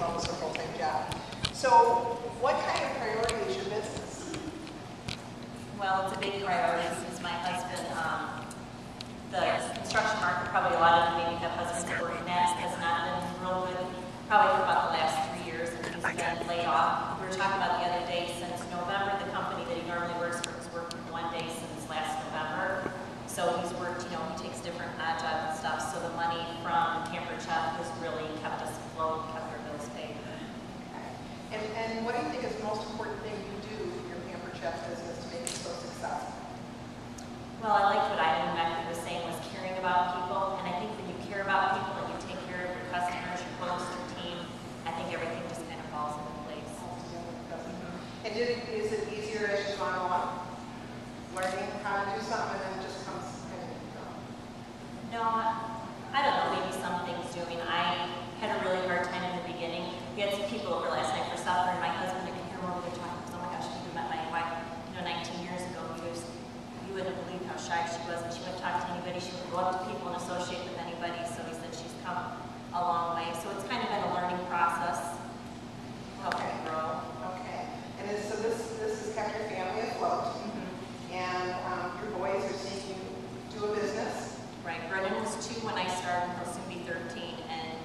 almost her full-time job. So what kind of priority is your business? Well, it's a big priority since my husband, the construction market, probably a lot of you maybe have husbands that work in that, has not been real good, probably for about the last 3 years, and he's been laid off. We were talking about the other day, since November, the company that he normally works for has worked 1 day since last November. So he's worked, he takes different odd jobs and stuff, so the money from Camper Chef has really kept us afloat, kept our bills paid. Okay. And what do you think is the most important thing you do in your Camper Chef business to make it so successful? Well, I liked what Ivan Meckley was saying, was caring about people, and I think when you care about people and you take care of your customers, your host, your team, I think everything just kind of falls into place. And is it easier as you've gone along? Learning how to do something and then it just comes and go? No, I don't know, maybe some things doing. I had a really hard time in the beginning. We had some people over last night for supper, and my husband, I could hear him over there talking, because oh my gosh, we met my wife, 19 years ago. You wouldn't believe how shy she was, and she wouldn't talk to anybody. She wouldn't go up to people and associate with anybody. So he said she's come a long way. So it's kind of been a learning process, helping grow. Okay. And so this has kept your family afloat. And your boys are seeing you do a business. Right. Brennan was 2 when I started. He'll soon be 13, and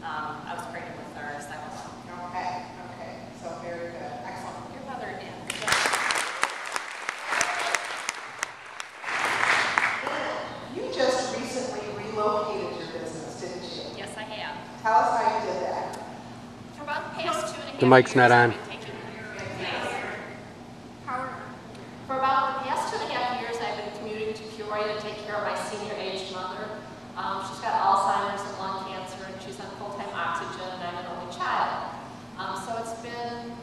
I was pregnant with our second one. Okay. Okay. So very good. Excellent. Your mother again. You just recently relocated your business, didn't you? Yes, I have. Tell us how you did that. For about the past 2.5 years, The mic's not on. For about the past 2.5 years, I've been commuting to Peoria to take care of my senior-aged mother. She's got Alzheimer's and lung cancer, and she's on full-time oxygen, and I'm an only child. So it's been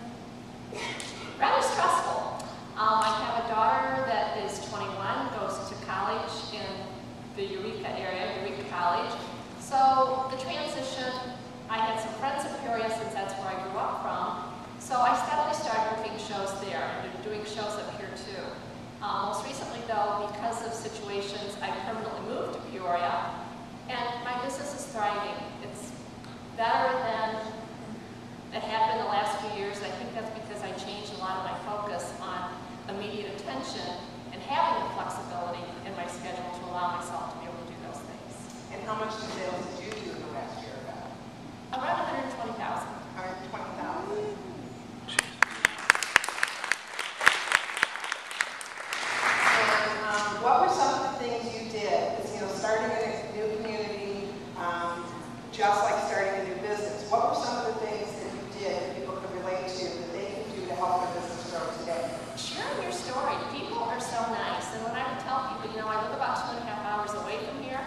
rather stressful. I have a daughter that is 21, goes to college in the Eureka area, Eureka College. So the transition, I had some friends in Peoria since that's where I grew up from. So I steadily started booking shows there and doing shows up here too. Most recently though, because of situations, I permanently moved to Peoria, and my business is thriving. It's better than it had been the last few years. I think that's because I changed a lot of my focus on immediate attention and having the flexibility in my schedule to allow myself to be able to do those things. And how much sales did you do in the last year about? Around 120,000. 120,000. What were some of the things you did? Because, starting in a new community, just like starting a new business, what were some of the things that you did that people could relate to that they can do to help their business grow today? Sharing your story. People are so nice. And when I would tell people, I live about 2.5 hours away from here.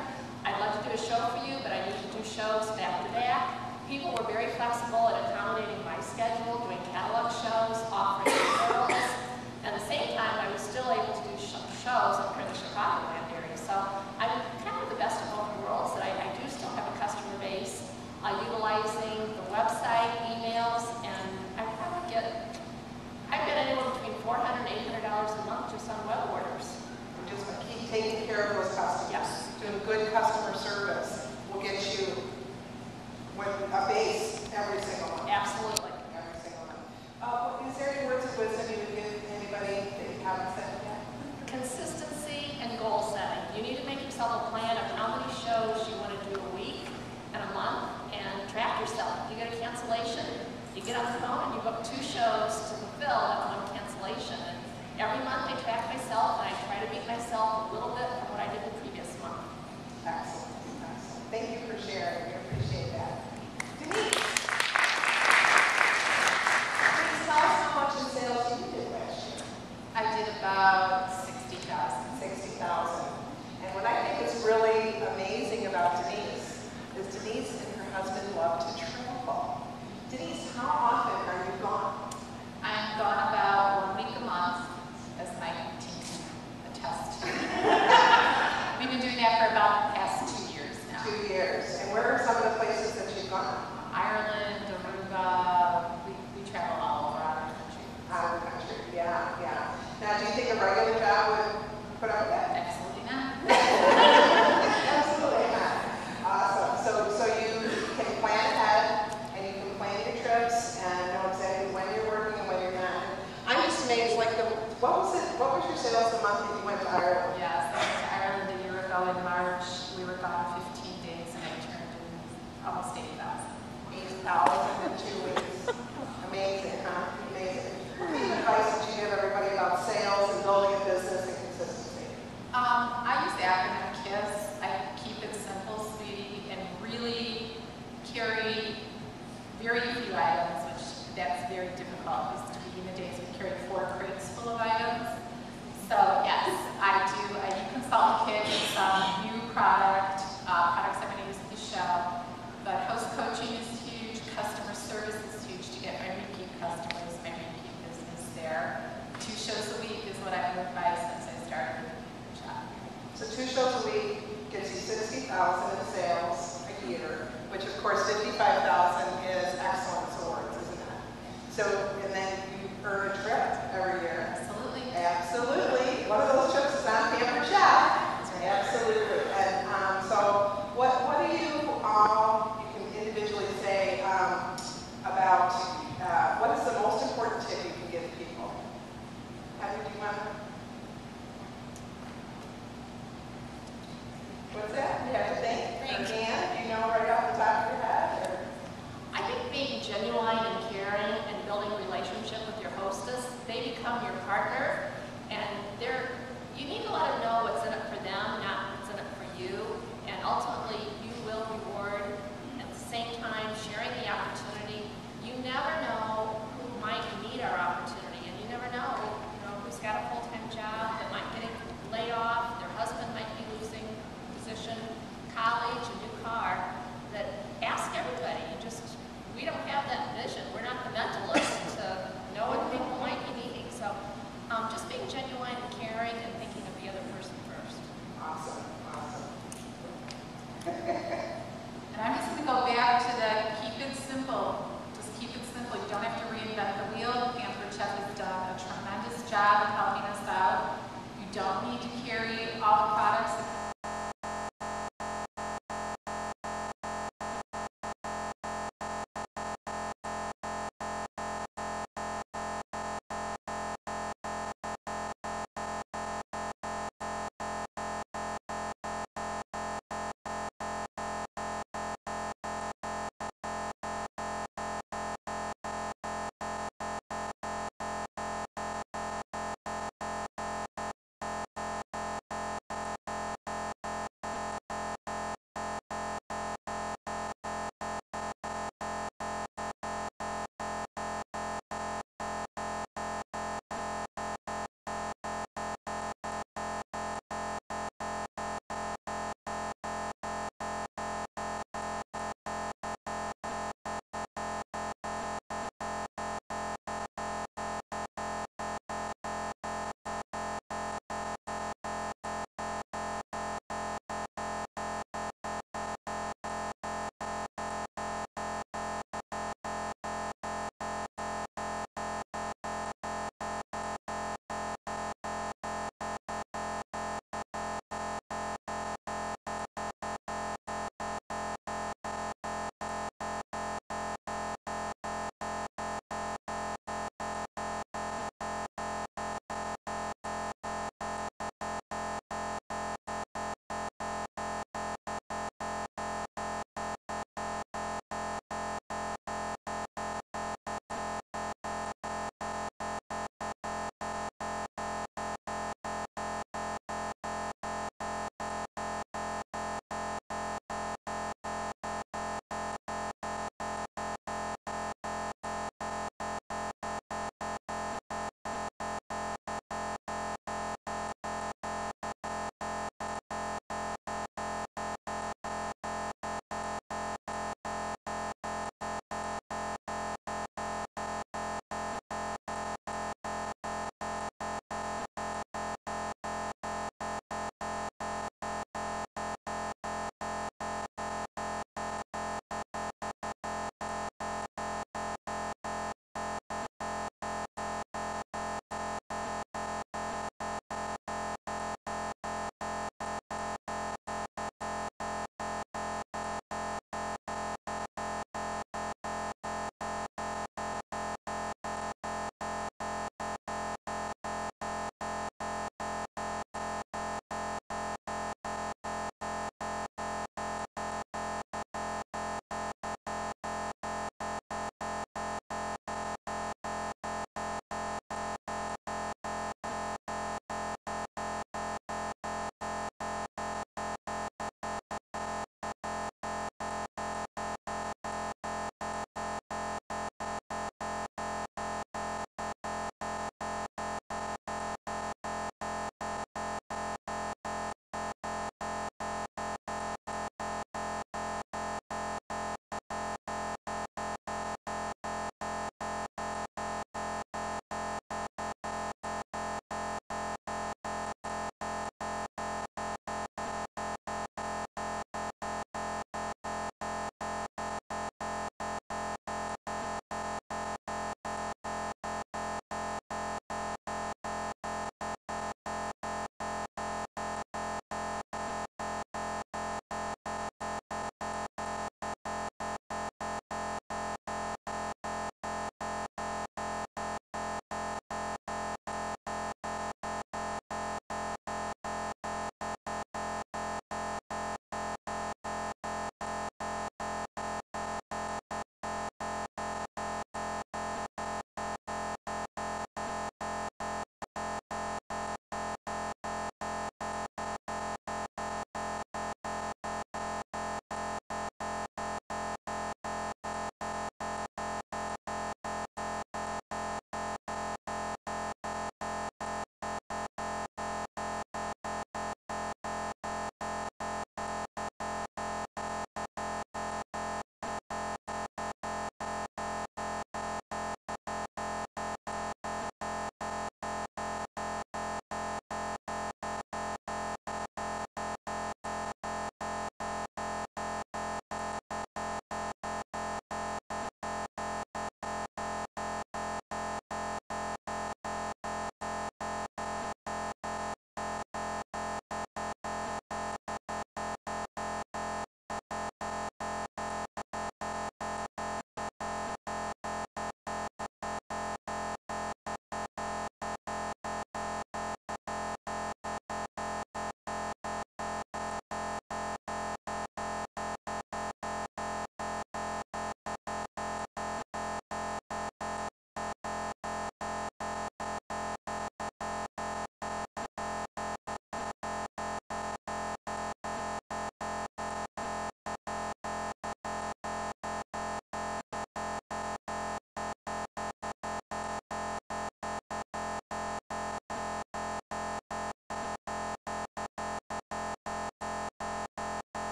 I'd love to do a show for you, but I need to do shows back to back. People were very flexible at accommodating my schedule, doing catalog shows, offering referrals. At the same time, I was still able to do shows up here in the Chicagoland area. So I'm kind of the best of both worlds, that I do still have a customer base, utilizing the website, emails, and I get anywhere between $400 and $800 a month just on web orders. We're just going to keep taking care of those customers. Yes. Doing good customer service will get you a base every single month. Absolutely. Every single month. Is there any words of wisdom you would give anybody that you haven't said yet? Consistency and goal setting. You need to make yourself a plan of how many shows you want to do a week and a month, and track yourself. If you get a cancellation, you get on the phone and you book 2 shows to fulfill that 1 cancellation. And every month I track myself, and I try to beat myself a little bit from what I did the previous month. Excellent. Excellent. Thank you for sharing. We appreciate that. Denise, please tell us how much in sales you did last year. I did about 60,000. 60,000. And what I think is really amazing about Denise is Denise and her husband love to travel. Denise, how often are you gone? I'm gone about 1 week a month, as my team can attest to. We've been doing that for about the past 2 years now. 2 years. And where are some of the month and you went to Ireland. Yes, I went to Ireland a year ago in March. We were gone 15 days and I turned in almost 8,000. 8,000 in 2 weeks. Amazing, huh? Amazing. What kind of advice would you give everybody about sales and building a business and consistency? I use the acronym KISS. I keep it simple, sweetie, and really carry very few items, which that's very difficult. Used to be in the days we carried 4 crates full of items. So yes, I do. I do consultant kit, some new products I'm going to use at the show. But host coaching is huge. Customer service is huge to get my repeat customers, my repeat business there. 2 shows a week is what I've lived by since I started the shop. So 2 shows a week gets you 60,000 in sales a year, which of course 55,000 is excellence awards, isn't it? So, and then you earn a trip every year. Absolutely. Absolutely. One of those trips is on Pampered Chef. Absolutely. And so what do you can individually say about what is the most important tip you can give people? Heather, do you want to? What's that? You have to think? Or Dan, do you know right off the top of your head? Or? I think being genuine and caring and building a relationship with your hostess, they become your partner, and you need to let them know what's in it for them, not what's in it for you, and ultimately you will reward at the same time sharing the opportunity